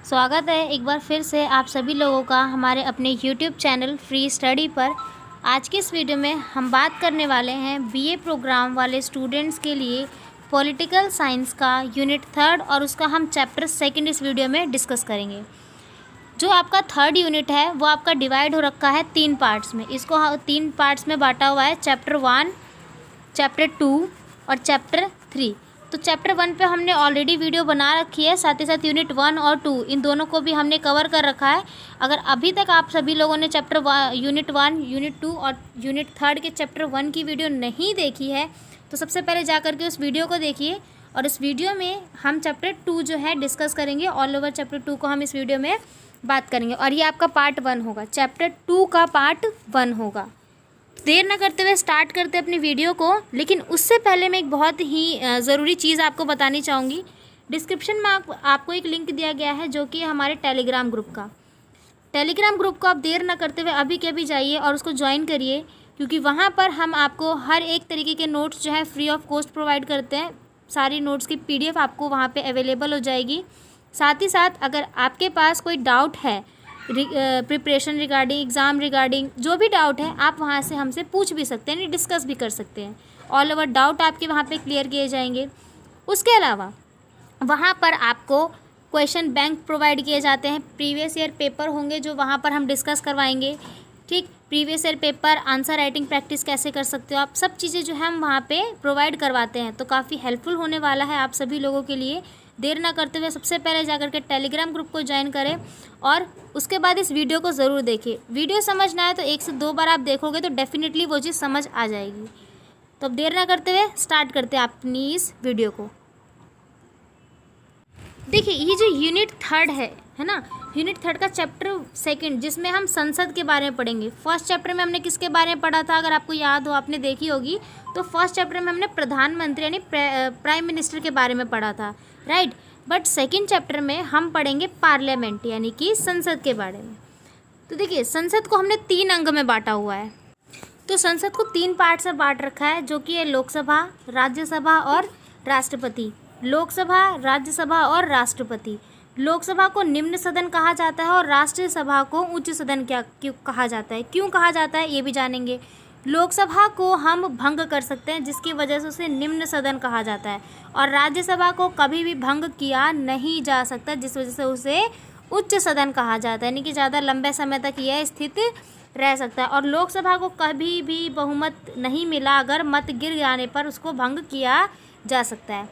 स्वागत है एक बार फिर से आप सभी लोगों का हमारे अपने YouTube चैनल फ्री स्टडी पर। आज की इस वीडियो में हम बात करने वाले हैं बीए प्रोग्राम वाले स्टूडेंट्स के लिए पॉलिटिकल साइंस का यूनिट 3 और उसका हम चैप्टर 2 इस वीडियो में डिस्कस करेंगे। जो आपका 3rd यूनिट है वो आपका डिवाइड हो रखा है 3 पार्ट्स में। इसको 3 पार्ट्स में बांटा हुआ है, चैप्टर 1, चैप्टर 2 और चैप्टर 3। तो चैप्टर 1 पे हमने ऑलरेडी वीडियो बना रखी है, साथ ही साथ यूनिट 1 और 2 इन दोनों को भी हमने कवर कर रखा है। अगर अभी तक आप सभी लोगों ने यूनिट 1, यूनिट 2 और यूनिट 3 के चैप्टर 1 की वीडियो नहीं देखी है तो सबसे पहले जा कर के उस वीडियो को देखिए। और इस वीडियो में हम चैप्टर 2 जो है डिस्कस करेंगे, ऑल ओवर चैप्टर 2 को हम इस वीडियो में बात करेंगे और ये आपका पार्ट 1 होगा, चैप्टर 2 का पार्ट 1 होगा। देर ना करते हुए स्टार्ट करते अपनी वीडियो को। लेकिन उससे पहले मैं एक बहुत ही ज़रूरी चीज़ आपको बतानी चाहूँगी। डिस्क्रिप्शन में आपको एक लिंक दिया गया है जो कि हमारे टेलीग्राम ग्रुप का। टेलीग्राम ग्रुप को आप देर ना करते हुए अभी के अभी जाइए और उसको ज्वाइन करिए, क्योंकि वहाँ पर हम आपको हर एक तरीके के नोट्स जो है फ्री ऑफ कॉस्ट प्रोवाइड करते हैं। सारी नोट्स की PDF आपको वहाँ पर अवेलेबल हो जाएगी। साथ ही साथ अगर आपके पास कोई डाउट है प्रिपरेशन रिगार्डिंग, एग्ज़ाम रिगार्डिंग, जो भी डाउट है आप वहाँ से हमसे पूछ भी सकते हैं, डिस्कस भी कर सकते हैं। ऑल ओवर डाउट आपके वहाँ पे क्लियर किए जाएंगे। उसके अलावा वहाँ पर आपको क्वेश्चन बैंक प्रोवाइड किए जाते हैं। प्रीवियस ईयर पेपर होंगे जो वहाँ पर हम डिस्कस करवाएंगे। ठीक, previous year paper, answer writing practice कैसे कर सकते हो आप, सब चीज़ें जो है हम वहाँ पे प्रोवाइड करवाते हैं। तो काफ़ी हेल्पफुल होने वाला है आप सभी लोगों के लिए। देर ना करते हुए सबसे पहले जाकर के टेलीग्राम ग्रुप को ज्वाइन करें और उसके बाद इस वीडियो को ज़रूर देखिए। वीडियो समझ ना आए तो 1 से 2 बार आप देखोगे तो डेफिनेटली वो चीज़ समझ आ जाएगी। तो अब देर ना करते हुए स्टार्ट करते हैं अपनी इस वीडियो को। देखिए, ये जो यूनिट 3 है ना, यूनिट 3 का चैप्टर 2 जिसमें हम संसद के बारे में पढ़ेंगे। फर्स्ट चैप्टर में हमने किसके बारे में पढ़ा था, अगर आपको याद हो, आपने देखी होगी, तो फर्स्ट चैप्टर में हमने प्रधानमंत्री यानी प्राइम मिनिस्टर के बारे में पढ़ा था, राइट। बट सेकंड चैप्टर में हम पढ़ेंगे पार्लियामेंट यानी कि संसद के बारे में। तो देखिए, संसद को हमने 3 अंग में बांटा हुआ है। तो संसद को 3 पार्ट से बांट रखा है, जो कि है लोकसभा, राज्यसभा और राष्ट्रपति। लोकसभा, राज्यसभा और राष्ट्रपति। लोकसभा को निम्न सदन कहा जाता है और राज्यसभा को उच्च सदन क्यों कहा जाता है, क्यों कहा जाता है ये भी जानेंगे। लोकसभा को हम भंग कर सकते हैं जिसकी वजह से उसे निम्न सदन कहा जाता है, और राज्यसभा को कभी भी भंग किया नहीं जा सकता जिस वजह से उसे उच्च सदन कहा जाता है, यानी कि ज़्यादा लंबे समय तक यह स्थित रह सकता है। और लोकसभा को कभी भी बहुमत नहीं मिला, अगर मत गिर जाने पर उसको भंग किया जा सकता है।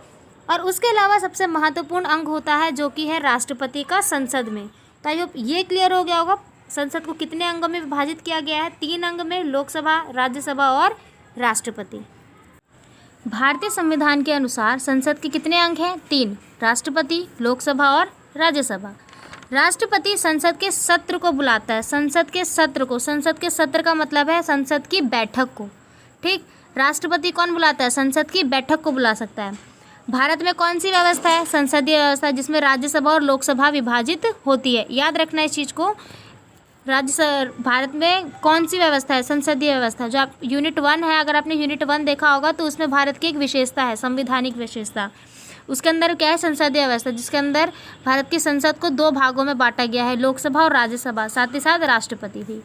और उसके अलावा सबसे महत्वपूर्ण अंग होता है जो कि है राष्ट्रपति का संसद में। तो आई होप ये क्लियर हो गया होगा। संसद को कितने अंगों में विभाजित किया गया है? 3 अंग में, लोकसभा, राज्यसभा और राष्ट्रपति। भारतीय संविधान के अनुसार संसद के कितने अंग हैं? 3, राष्ट्रपति, लोकसभा और राज्यसभा। राष्ट्रपति संसद के सत्र को बुलाता है, संसद के सत्र को। संसद के सत्र का मतलब है संसद की बैठक को, ठीक। राष्ट्रपति कौन बुलाता है? संसद की बैठक को बुला सकता है। भारत में कौन सी व्यवस्था है? संसदीय व्यवस्था, जिसमें राज्यसभा और लोकसभा विभाजित होती है। याद रखना इस चीज़ को। भारत में कौन सी व्यवस्था है? संसदीय व्यवस्था। जो आप यूनिट 1 है, अगर आपने यूनिट 1 देखा होगा तो उसमें भारत की एक विशेषता है, संवैधानिक विशेषता। उसके अंदर क्या है? संसदीय व्यवस्था, जिसके अंदर भारत की संसद को 2 भागों में बांटा गया है, लोकसभा और राज्यसभा, साथ ही साथ राष्ट्रपति भी।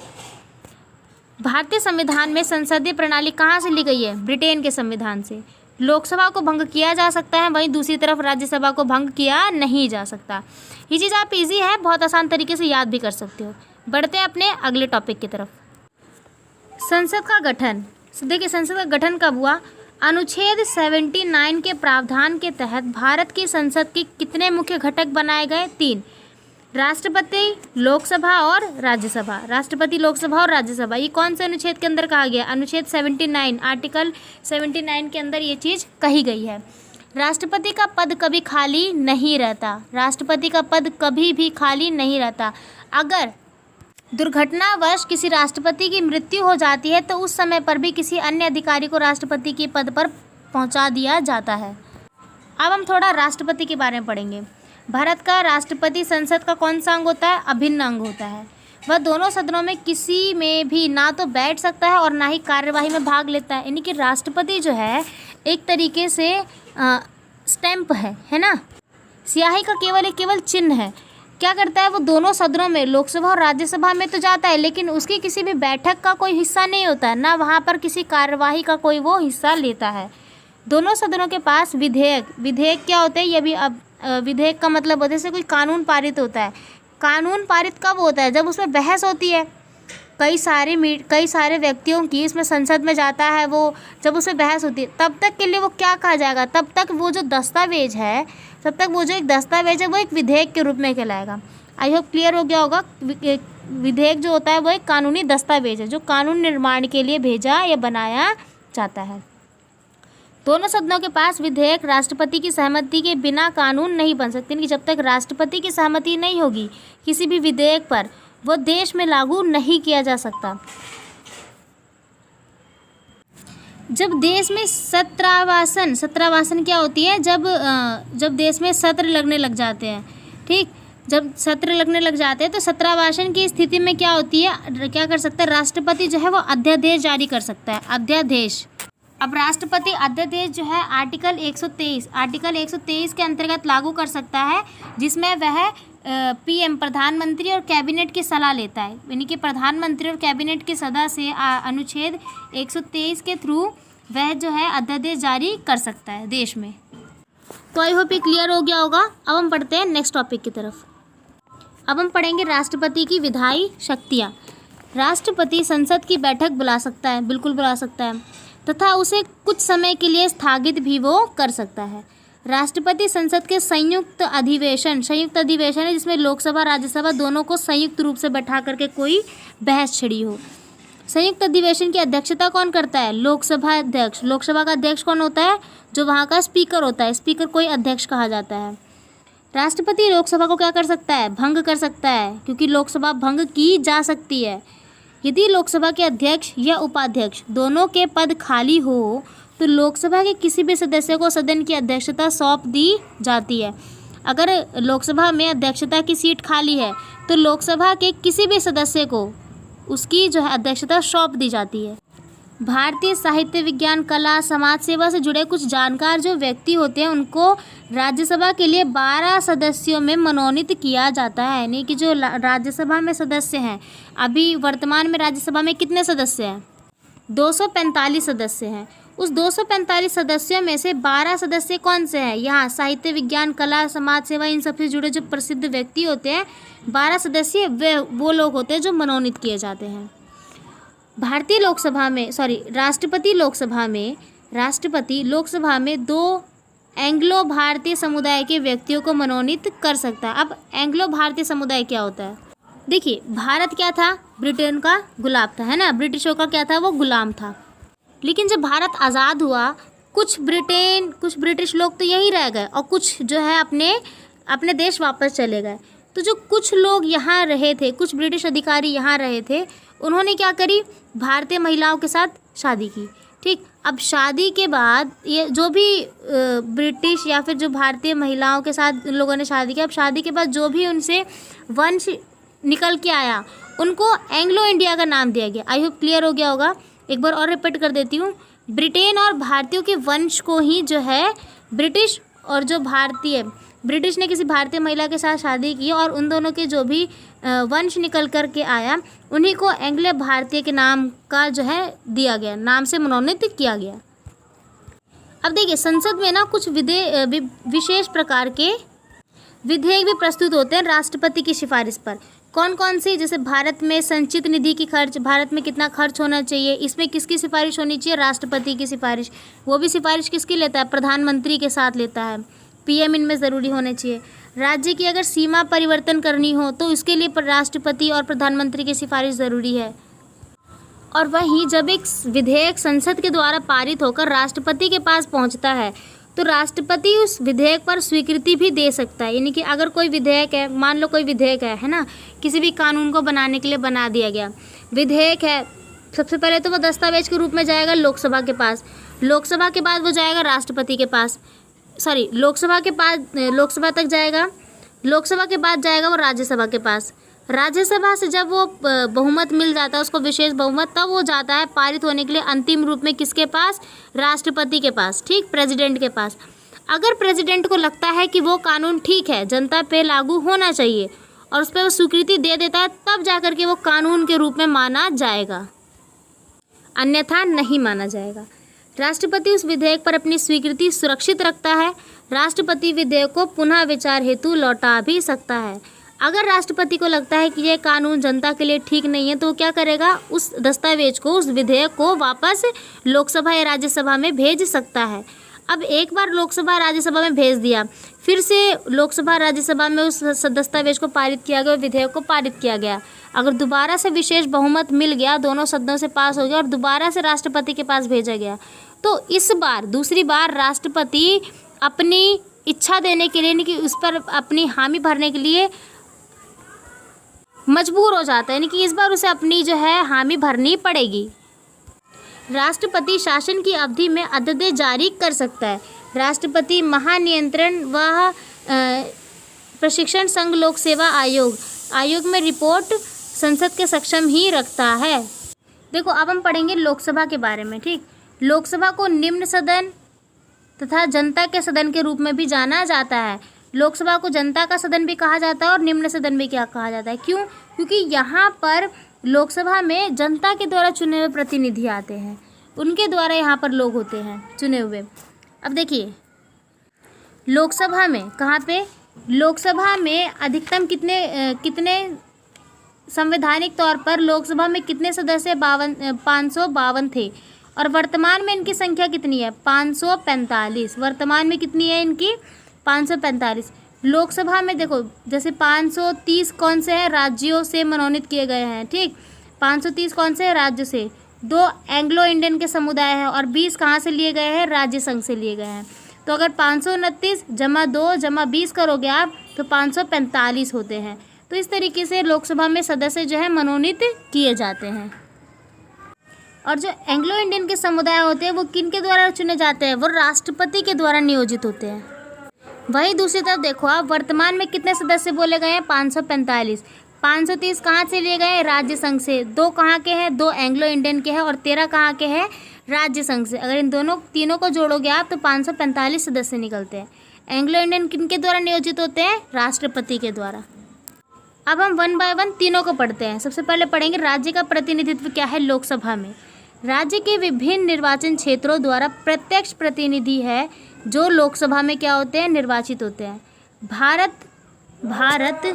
भारतीय संविधान में संसदीय प्रणाली कहाँ से ली गई है? ब्रिटेन के संविधान से। लोकसभा को भंग किया जा सकता है, वहीं दूसरी तरफ राज्यसभा को भंग किया नहीं जा सकता। ये चीज़ आप इजी है, बहुत आसान तरीके से याद भी कर सकते हो। बढ़ते हैं अपने अगले टॉपिक की तरफ। संसद का गठन। देखिए, संसद का गठन कब हुआ? अनुच्छेद 79 के प्रावधान के तहत भारत की संसद के कितने मुख्य घटक बनाए गए? 3, राष्ट्रपति, लोकसभा और राज्यसभा। राष्ट्रपति, लोकसभा और राज्यसभा। ये कौन से अनुच्छेद के अंदर कहा गया? अनुच्छेद 79, आर्टिकल 79 के अंदर ये चीज़ कही गई है। राष्ट्रपति का पद कभी खाली नहीं रहता। राष्ट्रपति का पद कभी भी खाली नहीं रहता। अगर दुर्घटनावश किसी राष्ट्रपति की मृत्यु हो जाती है तो उस समय पर भी किसी अन्य अधिकारी को राष्ट्रपति के पद पर पहुंचा दिया जाता है। अब हम थोड़ा राष्ट्रपति के बारे में पढ़ेंगे। भारत का राष्ट्रपति संसद का कौन सा अंग होता है? अभिन्न अंग होता है। वह दोनों सदनों में किसी में भी ना तो बैठ सकता है और ना ही कार्यवाही में भाग लेता है। यानी कि राष्ट्रपति जो है एक तरीके से स्टैंप है ना, स्याही का केवल चिन्ह है। क्या करता है, वो दोनों सदनों में, लोकसभा और राज्यसभा में तो जाता है, लेकिन उसकी किसी भी बैठक का कोई हिस्सा नहीं होता है, ना वहाँ पर किसी कार्यवाही का कोई वो हिस्सा लेता है। दोनों सदनों के पास विधेयक क्या होते हैं, ये भी अब विधेयक का मतलब होता है जैसे कोई कानून पारित होता है। कानून पारित कब होता है, जब उसमें बहस होती है, कई सारे व्यक्तियों की इसमें संसद में जाता है वो, जब उसमें बहस होती है तब तक के लिए वो क्या कहा जाएगा, तब तक वो जो दस्तावेज है, तब तक वो जो एक दस्तावेज है वो एक विधेयक के रूप में कहलाएगा। आई होप क्लियर हो गया होगा। विधेयक जो होता है वो एक कानूनी दस्तावेज है जो कानून निर्माण के लिए भेजा या बनाया जाता है। दोनों सदनों के पास विधेयक राष्ट्रपति की सहमति के बिना कानून नहीं बन सकते, कि जब तक राष्ट्रपति की सहमति नहीं होगी किसी भी विधेयक पर, वो देश में लागू नहीं किया जा सकता। जब देश में सत्रावासन क्या होती है, जब देश में सत्र लगने लग जाते हैं, ठीक, जब सत्र लगने लग जाते हैं तो सत्रावासन की स्थिति में क्या होती है, क्या कर सकता है, राष्ट्रपति जो है वो अध्यादेश जारी कर सकता है, अध्यादेश। अब राष्ट्रपति अध्यादेश जो है आर्टिकल 123 के अंतर्गत लागू कर सकता है, जिसमें वह पीएम प्रधानमंत्री और कैबिनेट की सलाह लेता है, यानी कि प्रधानमंत्री और कैबिनेट की सलाह से अनुच्छेद 123 के थ्रू वह जो है अध्यादेश जारी कर सकता है देश में। तो आई होप ये क्लियर हो गया होगा। अब हम पढ़ते हैं नेक्स्ट टॉपिक की तरफ। अब हम पढ़ेंगे राष्ट्रपति की विधायी शक्तियाँ। राष्ट्रपति संसद की बैठक बुला सकता है, बिल्कुल बुला सकता है, तथा उसे कुछ समय के लिए स्थगित भी वो कर सकता है। राष्ट्रपति संसद के संयुक्त अधिवेशन है जिसमें लोकसभा राज्यसभा दोनों को संयुक्त रूप से बैठा करके कोई बहस छिड़ी हो। संयुक्त अधिवेशन की अध्यक्षता कौन करता है, लोकसभा अध्यक्ष। लोकसभा का अध्यक्ष कौन होता है, जो वहाँ का स्पीकर होता है, स्पीकर कोई अध्यक्ष कहा जाता है। राष्ट्रपति लोकसभा को क्या कर सकता है, भंग कर सकता है, क्योंकि लोकसभा भंग की जा सकती है। यदि लोकसभा के अध्यक्ष या उपाध्यक्ष दोनों के पद खाली हो तो लोकसभा के किसी भी सदस्य को सदन की अध्यक्षता सौंप दी जाती है। अगर लोकसभा में अध्यक्षता की सीट खाली है तो लोकसभा के किसी भी सदस्य को उसकी जो है अध्यक्षता सौंप दी जाती है। भारतीय साहित्य, विज्ञान, कला, समाज सेवा से जुड़े कुछ जानकार जो व्यक्ति होते हैं उनको राज्यसभा के लिए 12 सदस्यों में मनोनीत किया जाता है, यानी कि जो राज्यसभा में सदस्य हैं, अभी वर्तमान में राज्यसभा में कितने सदस्य हैं, 245 सदस्य हैं। उस 245 सदस्यों में से 12 सदस्य कौन से हैं, यहाँ साहित्य, विज्ञान, कला, समाज सेवा, इन सबसे जुड़े जो प्रसिद्ध व्यक्ति होते हैं, 12 सदस्य वो लोग होते हैं जो मनोनीत किए जाते हैं। राष्ट्रपति लोकसभा में 2 एंग्लो भारतीय समुदाय के व्यक्तियों को मनोनीत कर सकता है। अब एंग्लो भारतीय समुदाय क्या होता है, देखिए, भारत क्या था, ब्रिटेन का गुलाम था, है ना, ब्रिटिशों का क्या था, वो गुलाम था। लेकिन जब भारत आज़ाद हुआ, कुछ ब्रिटिश लोग तो यहीं रह गए और कुछ जो है अपने देश वापस चले गए। तो जो कुछ लोग यहाँ रहे थे, कुछ ब्रिटिश अधिकारी यहाँ रहे थे, उन्होंने क्या करी, भारतीय महिलाओं के साथ शादी की, ठीक। अब शादी के बाद ये जो भी ब्रिटिश या फिर जो भारतीय महिलाओं के साथ लोगों ने शादी की, अब शादी के बाद जो भी उनसे वंश निकल के आया उनको एंग्लो इंडिया का नाम दिया गया। आई होप क्लियर हो गया होगा। एक बार और रिपीट कर देती हूँ, ब्रिटेन और भारतीयों के वंश को ही जो है ब्रिटिश, और जो ब्रिटिश ने किसी भारतीय महिला के साथ शादी की और उन दोनों के जो भी वंश निकल कर के आया उन्हीं को एंग्लो भारतीय के नाम का जो है दिया गया, नाम से मनोनीत किया गया। अब देखिए, संसद में ना कुछ विशेष प्रकार के विधेयक भी प्रस्तुत होते हैं राष्ट्रपति की सिफारिश पर। कौन कौन सी, जैसे भारत में संचित निधि की खर्च, भारत में कितना खर्च होना चाहिए, इसमें किसकी सिफारिश होनी चाहिए, राष्ट्रपति की सिफारिश। वो भी सिफारिश किसकी लेता है, प्रधानमंत्री के साथ लेता है। पीएम इनमें ज़रूरी होने चाहिए। राज्य की अगर सीमा परिवर्तन करनी हो तो इसके लिए राष्ट्रपति और प्रधानमंत्री की सिफारिश ज़रूरी है। और वहीं जब एक विधेयक संसद के द्वारा पारित होकर राष्ट्रपति के पास पहुंचता है तो राष्ट्रपति उस विधेयक पर स्वीकृति भी दे सकता है। यानी कि अगर कोई विधेयक है, मान लो कोई विधेयक है ना, किसी भी कानून को बनाने के लिए बना दिया गया विधेयक है, सबसे पहले तो वो दस्तावेज के रूप में जाएगा लोकसभा के पास, लोकसभा के बाद वो जाएगा राष्ट्रपति के पास, लोकसभा तक जाएगा, लोकसभा के बाद जाएगा वो राज्यसभा के पास, राज्यसभा से जब वो बहुमत मिल जाता है उसको, विशेष बहुमत, तब वो जाता है पारित होने के लिए अंतिम रूप में किसके पास, राष्ट्रपति के पास, ठीक, प्रेसिडेंट के पास। अगर प्रेसिडेंट को लगता है कि वो कानून ठीक है, जनता पे लागू होना चाहिए, और उस पर वो स्वीकृति दे देता है, तब जाकर के वो कानून के रूप में माना जाएगा, अन्यथा नहीं माना जाएगा। राष्ट्रपति उस विधेयक पर अपनी स्वीकृति सुरक्षित रखता है। राष्ट्रपति विधेयक को पुनः विचार हेतु लौटा भी सकता है। अगर राष्ट्रपति को लगता है कि यह कानून जनता के लिए ठीक नहीं है तो वो क्या करेगा, उस दस्तावेज को, उस विधेयक को वापस लोकसभा या राज्यसभा में भेज सकता है। अब एक बार लोकसभा राज्यसभा में भेज दिया, फिर से लोकसभा राज्यसभा में उस दस्तावेज को पारित किया गया, विधेयक को पारित किया गया। अगर दोबारा से विशेष बहुमत मिल गया, दोनों सदनों से पास हो गया और दोबारा से राष्ट्रपति के पास भेजा गया, तो इस बार दूसरी बार राष्ट्रपति अपनी इच्छा देने के लिए, यानी कि उस पर अपनी हामी भरने के लिए मजबूर हो जाता है, यानी कि इस बार उसे अपनी जो है हामी भरनी पड़ेगी। राष्ट्रपति शासन की अवधि में अध्यादेश जारी कर सकता है। राष्ट्रपति महानियंत्रण व प्रशिक्षण संघ लोक सेवा आयोग में रिपोर्ट संसद के सक्षम ही रखता है। देखो अब हम पढ़ेंगे लोकसभा के बारे में। ठीक, लोकसभा को निम्न सदन तथा जनता के सदन के रूप में भी जाना जाता है। लोकसभा को जनता का सदन भी कहा जाता है और निम्न सदन भी क्या कहा जाता है। क्यों? क्योंकि यहाँ पर लोकसभा में जनता के द्वारा चुने हुए प्रतिनिधि आते हैं, उनके द्वारा यहाँ पर लोग होते हैं चुने हुए। अब देखिए लोकसभा में, कहाँ पे, लोकसभा में अधिकतम कितने संवैधानिक तौर पर लोकसभा में कितने सदस्य 552 थे और वर्तमान में इनकी संख्या कितनी है, 545। वर्तमान में कितनी है इनकी, 545। लोकसभा में देखो जैसे 530 कौन से हैं, राज्यों से मनोनीत किए गए हैं। ठीक, 530 कौन से हैं, राज्य से। 2 एंग्लो इंडियन के समुदाय हैं और 20 कहाँ से लिए गए हैं, राज्य संघ से लिए गए हैं। तो अगर 529 + 2 + 20 करोगे आप तो 545 होते हैं। तो इस तरीके से लोकसभा में सदस्य जो है मनोनीत किए जाते हैं। और जो एंग्लो इंडियन के समुदाय होते हैं वो किनके द्वारा चुने जाते हैं, वो राष्ट्रपति के द्वारा नियोजित होते हैं। वही दूसरी तरफ देखो आप, वर्तमान में कितने सदस्य बोले गए हैं, 545। 530 कहाँ से लिए गए हैं, राज्य संघ से। 2 कहाँ के हैं, 2 एंग्लो इंडियन के हैं और 13 कहाँ के हैं, राज्य संघ से। अगर इन तीनों को जोड़ोगे आप तो 545 सदस्य निकलते हैं। एंग्लो इंडियन किनके द्वारा नियोजित होते हैं, राष्ट्रपति के द्वारा। अब हम 1 बाय 1 तीनों को पढ़ते हैं। सबसे पहले पढ़ेंगे राज्य का प्रतिनिधित्व क्या है लोकसभा में। राज्य के विभिन्न निर्वाचन क्षेत्रों द्वारा प्रत्यक्ष प्रतिनिधि है जो लोकसभा में क्या होते हैं, निर्वाचित होते हैं। भारत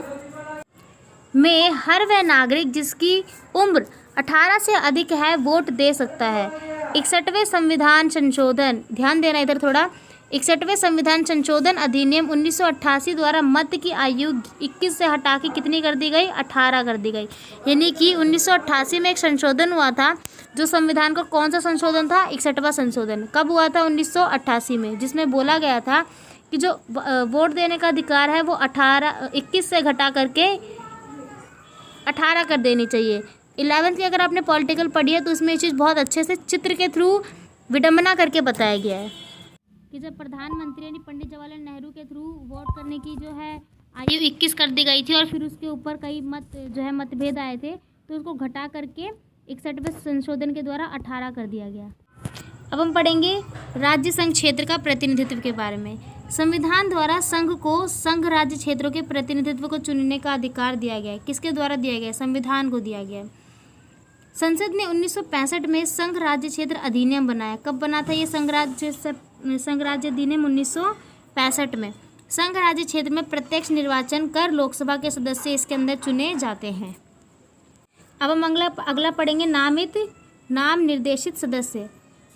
में हर वह नागरिक जिसकी उम्र 18 से अधिक है वोट दे सकता है। 61वें संविधान संशोधन, ध्यान देना इधर थोड़ा, 61वें संविधान संशोधन अधिनियम 1988 द्वारा मत की आयु 21 से हटा के कितनी कर दी गई, 18 कर दी गई। यानी कि 1988 में एक संशोधन हुआ था, जो संविधान का कौन सा संशोधन था, 61वां संशोधन। कब हुआ था, 1988 में, जिसमें बोला गया था कि जो वोट देने का अधिकार है वो 21 से घटा करके 18 कर देनी चाहिए। 11th की अगर आपने पॉलिटिकल पढ़ी है तो उसमें ये चीज़ बहुत अच्छे से चित्र के थ्रू विडंबना करके बताया गया है कि जब प्रधानमंत्री यानी पंडित जवाहरलाल नेहरू के थ्रू वोट करने की जो है आयु 21 कर दी गई थी और फिर उसके ऊपर कई मतभेद आए थे, तो उसको घटा करके 61वें संशोधन के द्वारा 18 कर दिया गया। अब हम पढ़ेंगे राज्य संघ क्षेत्र का प्रतिनिधित्व के बारे में। संविधान द्वारा संघ को संघ राज्य क्षेत्रों के प्रतिनिधित्व को चुनने का अधिकार दिया गया है। किसके द्वारा दिया गया है, संविधान को दिया गया है। संसद ने 1965 में संघ राज्य क्षेत्र अधिनियम बनाया। कब बना था ये संघ राज्य अधिनियम, 1965 में। संघ राज्य क्षेत्र में प्रत्यक्ष निर्वाचन कर लोकसभा के सदस्य इसके अंदर चुने जाते हैं। अब हम अगला पढ़ेंगे नाम निर्देशित सदस्य।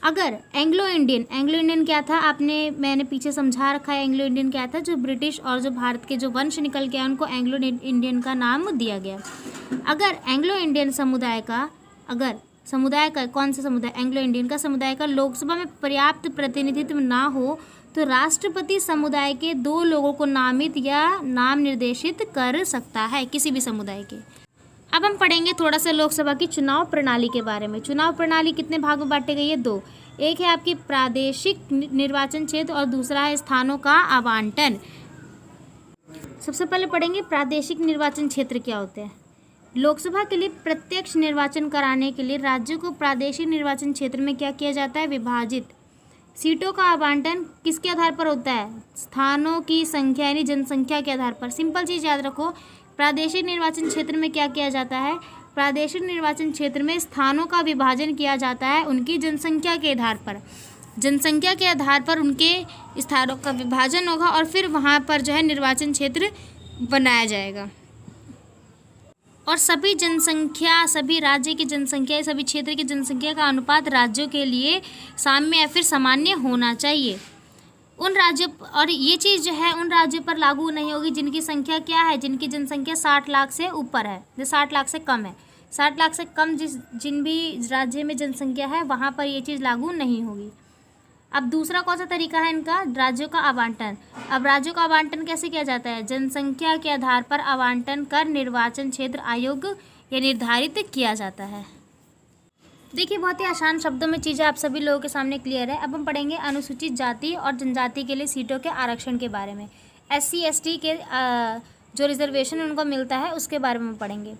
अगर एंग्लो इंडियन क्या था, मैंने पीछे समझा रखा है। एंग्लो इंडियन क्या था, जो ब्रिटिश और जो भारत के जो वंश निकल के आए उनको एंग्लो इंडियन का नाम दिया गया। अगर एंग्लो इंडियन समुदाय का कौन सा समुदाय, एंग्लो इंडियन का समुदाय का लोकसभा में पर्याप्त प्रतिनिधित्व ना हो तो राष्ट्रपति समुदाय के 2 लोगों को नामित या नाम निर्देशित कर सकता है, किसी भी समुदाय के। अब हम पढ़ेंगे थोड़ा सा लोकसभा की चुनाव प्रणाली के बारे में। चुनाव प्रणाली कितने भागों में बांटी गई है, 2। एक है आपकी प्रादेशिक निर्वाचन क्षेत्र और दूसरा है स्थानों का आवंटन। सबसे पहले पढ़ेंगे प्रादेशिक निर्वाचन क्षेत्र क्या होते हैं। लोकसभा के लिए प्रत्यक्ष निर्वाचन कराने के लिए राज्यों को प्रादेशिक निर्वाचन क्षेत्र में क्या किया जाता है, विभाजित। सीटों का आवंटन किसके आधार पर होता है, स्थानों की संख्या यानी जनसंख्या के आधार पर। सिंपल चीज़ याद रखो, प्रादेशिक निर्वाचन क्षेत्र में क्या किया जाता है? प्रादेशिक निर्वाचन क्षेत्र में स्थानों का विभाजन किया जाता है उनकी जनसंख्या के आधार पर। जनसंख्या के आधार पर उनके स्थानों का विभाजन होगा और फिर वहाँ पर जो है निर्वाचन क्षेत्र बनाया जाएगा। और सभी जनसंख्या, सभी राज्य की जनसंख्या, सभी क्षेत्र की जनसंख्या का अनुपात राज्यों के लिए साम्य या फिर सामान्य होना चाहिए। उन राज्यों, और ये चीज़ जो है उन राज्यों पर लागू नहीं होगी जिनकी संख्या क्या है, जिनकी जनसंख्या 60 लाख से ऊपर है, जो 60 लाख से कम है। 60 लाख से कम जिन भी राज्य में जनसंख्या है वहाँ पर ये चीज़ लागू नहीं होगी। अब दूसरा कौन सा तरीका है इनका? राज्यों का आवंटन। अब राज्यों का आवंटन कैसे किया जाता है? जनसंख्या के आधार पर आवंटन कर निर्वाचन क्षेत्र आयोग या निर्धारित किया जाता है। देखिए, बहुत ही आसान शब्दों में चीज़ें आप सभी लोगों के सामने क्लियर है। अब हम पढ़ेंगे अनुसूचित जाति और जनजाति के लिए सीटों के आरक्षण के बारे में। SC ST के जो रिजर्वेशन उनको मिलता है उसके बारे में पढ़ेंगे।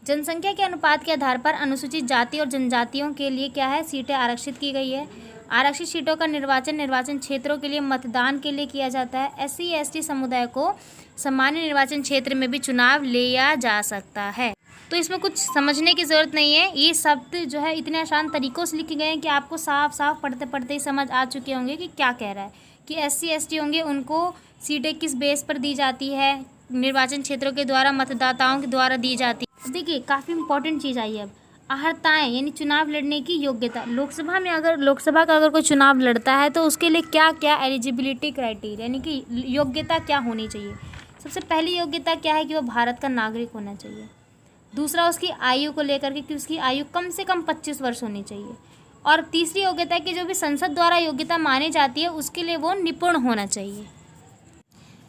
जनसंख्या के अनुपात के आधार पर अनुसूचित जाति और जनजातियों के लिए क्या है, सीटें आरक्षित की गई है। आरक्षित सीटों का निर्वाचन क्षेत्रों के लिए मतदान के लिए किया जाता है। SC ST समुदाय को सामान्य निर्वाचन क्षेत्र में भी चुनाव लिया जा सकता है। तो इसमें कुछ समझने की ज़रूरत नहीं है। ये शब्द जो है इतने आसान तरीक़ों से लिखे गए हैं कि आपको साफ साफ पढ़ते पढ़ते ही समझ आ चुके होंगे कि क्या कह रहा है। कि SC ST होंगे उनको सीटें किस बेस पर दी जाती है, निर्वाचन क्षेत्रों के द्वारा मतदाताओं के द्वारा दी जाती है। देखिए, काफ़ी इंपॉर्टेंट चीज़ आई है अब। अर्हताएँ यानी चुनाव लड़ने की योग्यता। लोकसभा का अगर कोई चुनाव लड़ता है तो उसके लिए क्या क्या एलिजिबिलिटी क्राइटेरिया यानी कि योग्यता क्या होनी चाहिए। सबसे पहली योग्यता क्या है कि वो भारत का नागरिक होना चाहिए। दूसरा, उसकी आयु को लेकर के कि उसकी आयु कम से कम 25 वर्ष होनी चाहिए। और तीसरी योग्यता है कि जो भी संसद द्वारा योग्यता मानी जाती है उसके लिए वो निपुण होना चाहिए।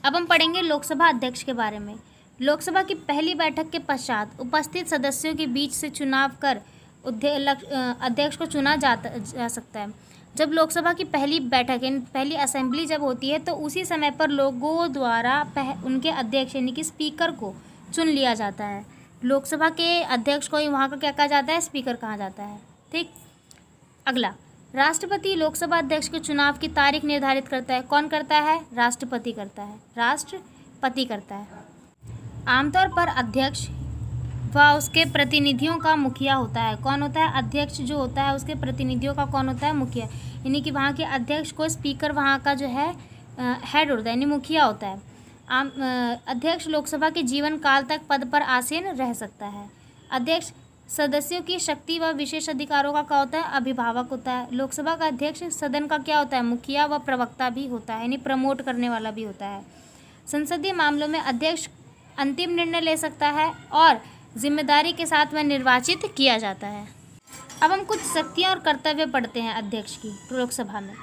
अब हम पढ़ेंगे लोकसभा अध्यक्ष के बारे में। लोकसभा की पहली बैठक के पश्चात उपस्थित सदस्यों के बीच से चुनाव कर अध्यक्ष को चुना जा सकता है। जब लोकसभा की पहली बैठक यानी पहली असेंबली जब होती है तो उसी समय पर लोगों द्वारा उनके अध्यक्ष यानी कि स्पीकर को चुन लिया जाता है। लोकसभा के अध्यक्ष को ही वहाँ का क्या कहा जाता है, स्पीकर कहा जाता है। ठीक। अगला, राष्ट्रपति लोकसभा अध्यक्ष के चुनाव की तारीख निर्धारित करता है। कौन करता है? राष्ट्रपति करता है। राष्ट्रपति करता है। आमतौर पर अध्यक्ष व उसके प्रतिनिधियों का मुखिया होता है। कौन होता है? अध्यक्ष जो होता है उसके प्रतिनिधियों का कौन होता है? मुखिया। यानी कि वहाँ के अध्यक्ष को स्पीकर वहाँ का जो है हेड होता है यानी मुखिया होता है। अध्यक्ष लोकसभा के जीवन काल तक पद पर आसीन रह सकता है। अध्यक्ष सदस्यों की शक्ति व विशेष अधिकारों का क्या होता है? अभिभावक होता है। लोकसभा का अध्यक्ष सदन का क्या होता है? मुखिया व प्रवक्ता भी होता है यानी प्रमोट करने वाला भी होता है। संसदीय मामलों में अध्यक्ष अंतिम निर्णय ले सकता है और जिम्मेदारी के साथ वह निर्वाचित किया जाता है। अब हम कुछ शक्तियाँ और कर्तव्य पढ़ते हैं अध्यक्ष की लोकसभा में।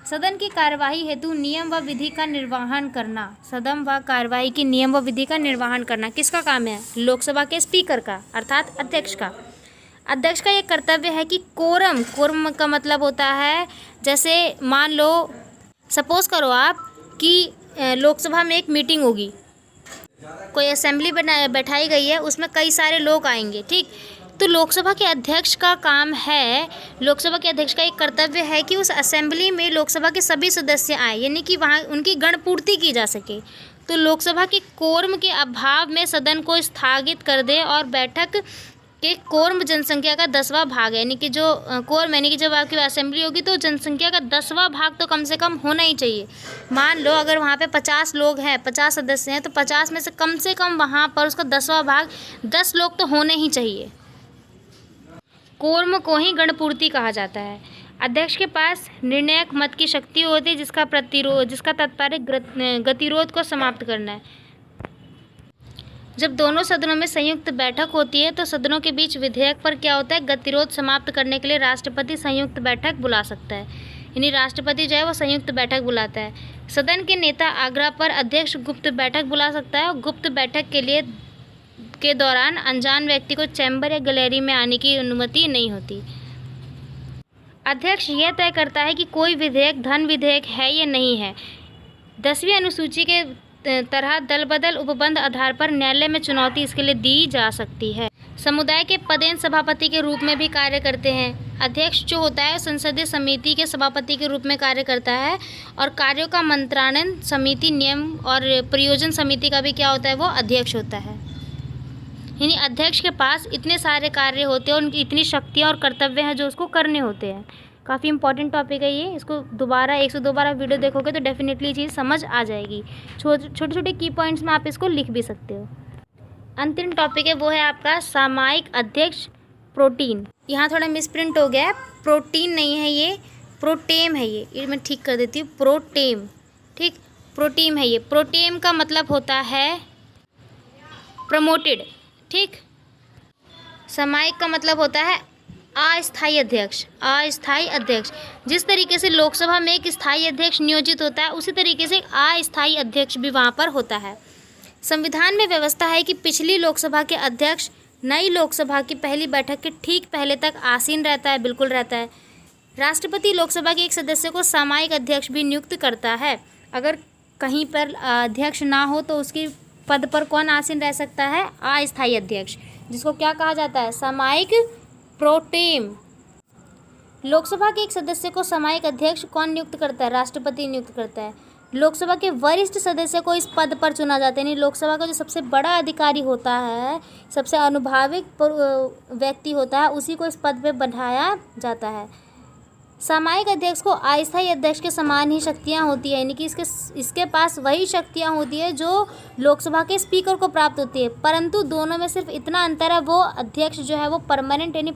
सदन की कार्यवाही हेतु नियम व विधि का निर्वहन करना। सदन व कार्यवाही की नियम व विधि का निर्वहन करना किसका काम है? लोकसभा के स्पीकर का अर्थात अध्यक्ष का। अध्यक्ष का ये कर्तव्य है कि कोरम का मतलब होता है, जैसे मान लो सपोज करो आप कि लोकसभा में एक मीटिंग होगी, कोई असेंबली बैठाई गई है, उसमें कई सारे लोग आएंगे। ठीक। तो लोकसभा के अध्यक्ष का काम है, लोकसभा के अध्यक्ष का एक कर्तव्य है कि उस असेंबली में लोकसभा के सभी सदस्य आए यानी कि वहाँ उनकी गणपूर्ति की जा सके। तो लोकसभा के कोरम के अभाव में सदन को स्थगित कर दे और बैठक के कोरम जनसंख्या का 10वां भाग यानी कि जो कोरम यानी कि जब आपकी असेंबली होगी तो जनसंख्या का 10वां भाग तो कम से कम होना ही चाहिए। मान लो अगर वहाँ पे 50 लोग हैं, 50 सदस्य हैं, तो 50 में से कम वहाँ पर उसका 10वां भाग 10 लोग तो होने ही चाहिए। कोरम को ही गणपूर्ति कहा जाता है। अध्यक्ष के पास निर्णायक मत की शक्ति होती है जिसका तात्पर्य गतिरोध को समाप्त करना है। जब दोनों सदनों में संयुक्त बैठक होती है तो सदनों के बीच विधेयक पर क्या होता है? गतिरोध समाप्त करने के लिए राष्ट्रपति संयुक्त बैठक बुला सकता है यानी राष्ट्रपति जो है वो संयुक्त बैठक बुलाता है। सदन के नेता आग्रह पर अध्यक्ष गुप्त बैठक बुला सकता है और गुप्त बैठक के दौरान अनजान व्यक्ति को चैम्बर या गैलरी में आने की अनुमति नहीं होती। अध्यक्ष यह तय करता है कि कोई विधेयक धन विधेयक है या नहीं है। 10वीं अनुसूची के तरह दल बदल उपबंध आधार पर न्यायालय में चुनौती इसके लिए दी जा सकती है। समुदाय के पदेन सभापति के रूप में भी कार्य करते हैं। अध्यक्ष जो होता है संसदीय समिति के सभापति के रूप में कार्य करता है और कार्यों का मंत्राणन समिति, नियम और प्रयोजन समिति का भी क्या होता है? वो अध्यक्ष होता है। यानी अध्यक्ष के पास इतने सारे कार्य होते हैं, उनकी इतनी शक्तियाँ और कर्तव्य हैं जो उसको करने होते हैं। काफ़ी इंपॉर्टेंट टॉपिक है ये, इसको दोबारा 102 बार आप वीडियो देखोगे तो डेफिनेटली चीज़ समझ आ जाएगी। छोटे छोटे की पॉइंट्स में आप इसको लिख भी सकते हो। अंतिम टॉपिक है वो है आपका सामयिक अध्यक्ष प्रोटीन। यहाँ थोड़ा मिसप्रिंट हो गया है, प्रोटीन नहीं है ये, प्रोटेम है ये मैं ठीक कर देती हूँ, प्रोटेम, ठीक, प्रोटीम है ये। प्रोटेम का मतलब होता है प्रमोटेड, ठीक। सामयिक का मतलब होता है अस्थायी अध्यक्ष, अस्थायी अध्यक्ष। जिस तरीके से लोकसभा में एक स्थायी अध्यक्ष नियोजित होता है, उसी तरीके से एक अस्थायी अध्यक्ष भी वहाँ पर होता है। संविधान में व्यवस्था है कि पिछली लोकसभा के अध्यक्ष नई लोकसभा की पहली बैठक के ठीक पहले तक आसीन रहता है, बिल्कुल रहता है। राष्ट्रपति लोकसभा के एक सदस्य को सामयिक अध्यक्ष भी नियुक्त करता है। अगर कहीं पर अध्यक्ष ना हो तो उसकी पद पर कौन आसीन रह सकता है? अस्थायी अध्यक्ष, जिसको क्या कहा जाता है? सामयिक प्रोटेम। लोकसभा के एक सदस्य को सामयिक अध्यक्ष कौन नियुक्त करता है? राष्ट्रपति नियुक्त करता है। लोकसभा के वरिष्ठ सदस्य को इस पद पर चुना जाता है, यानी लोकसभा का जो सबसे बड़ा अधिकारी होता है, सबसे अनुभाविक व्यक्ति होता है, उसी को इस पद पर बढ़ाया जाता है। सामयिक अध्यक्ष को अस्थायी अध्यक्ष के समान ही शक्तियां होती है, यानी कि इसके पास वही शक्तियां होती है जो लोकसभा के स्पीकर को प्राप्त होती है, परंतु दोनों में सिर्फ इतना अंतर है, वो अध्यक्ष जो है वो परमानेंट यानी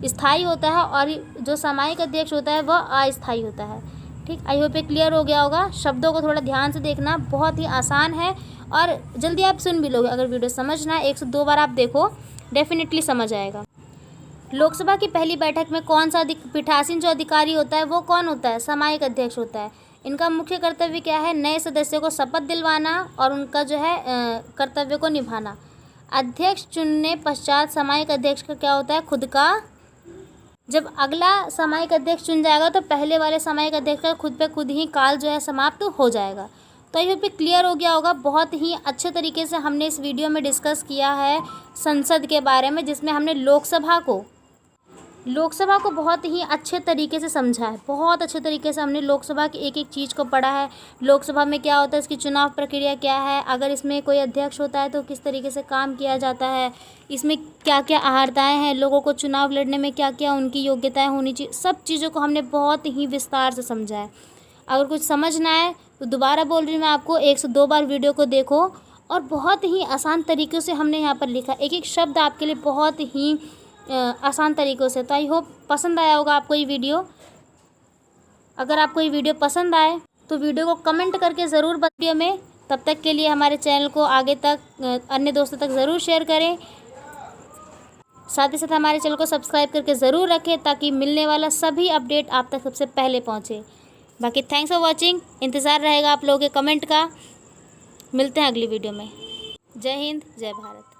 स्थायी होता है और जो सामयिक अध्यक्ष होता है वह अस्थायी होता है, ठीक। आई होप ये क्लियर हो गया होगा। शब्दों को थोड़ा ध्यान से देखना, बहुत ही आसान है और जल्दी आप सुन भी लोगे। अगर वीडियो समझना है 102 बार आप देखो, डेफिनेटली समझ आएगा। लोकसभा की पहली बैठक में कौन सा पीठासीन जो अधिकारी होता है वो कौन होता है? सामयिक अध्यक्ष होता है। इनका मुख्य कर्तव्य क्या है? नए सदस्यों को शपथ दिलवाना और उनका जो है कर्तव्य को निभाना। अध्यक्ष चुनने पश्चात सामयिक अध्यक्ष का क्या होता है? खुद का, जब अगला सामयिक अध्यक्ष चुन जाएगा तो पहले वाले सामयिक अध्यक्ष का खुद पे खुद ही काल जो है समाप्त हो जाएगा। तो ये पे क्लियर हो गया होगा। बहुत ही अच्छे तरीके से हमने इस वीडियो में डिस्कस किया है संसद के बारे में, जिसमें हमने लोकसभा को बहुत ही अच्छे तरीके से समझा है। बहुत अच्छे तरीके से हमने लोकसभा की एक एक चीज़ को पढ़ा है। लोकसभा में क्या होता है, इसकी चुनाव प्रक्रिया क्या है, अगर इसमें कोई अध्यक्ष होता है तो किस तरीके से काम किया जाता है, इसमें क्या क्या अहर्ताएँ हैं, लोगों को चुनाव लड़ने में क्या क्या उनकी योग्यताएँ होनी चाहिए, सब चीज़ों को हमने बहुत ही विस्तार से समझा है। अगर कुछ समझना है तो दोबारा बोल रही हूँ मैं आपको, 102 बार वीडियो को देखो और बहुत ही आसान तरीक़ों से हमने यहाँ पर लिखा, एक एक शब्द आपके लिए बहुत ही आसान तरीक़ों से। तो आई होप पसंद आया होगा आपको ये वीडियो। अगर आपको ये वीडियो पसंद आए तो वीडियो को कमेंट करके ज़रूर वीडियो में। तब तक के लिए हमारे चैनल को आगे तक अन्य दोस्तों तक ज़रूर शेयर करें, साथ ही साथ हमारे चैनल को सब्सक्राइब करके ज़रूर रखें ताकि मिलने वाला सभी अपडेट आप तक सबसे पहले पहुँचे। बाकी थैंक्स फॉर वॉचिंग, इंतज़ार रहेगा आप लोगों के कमेंट का। मिलते हैं अगली वीडियो में। जय हिंद, जय भारत।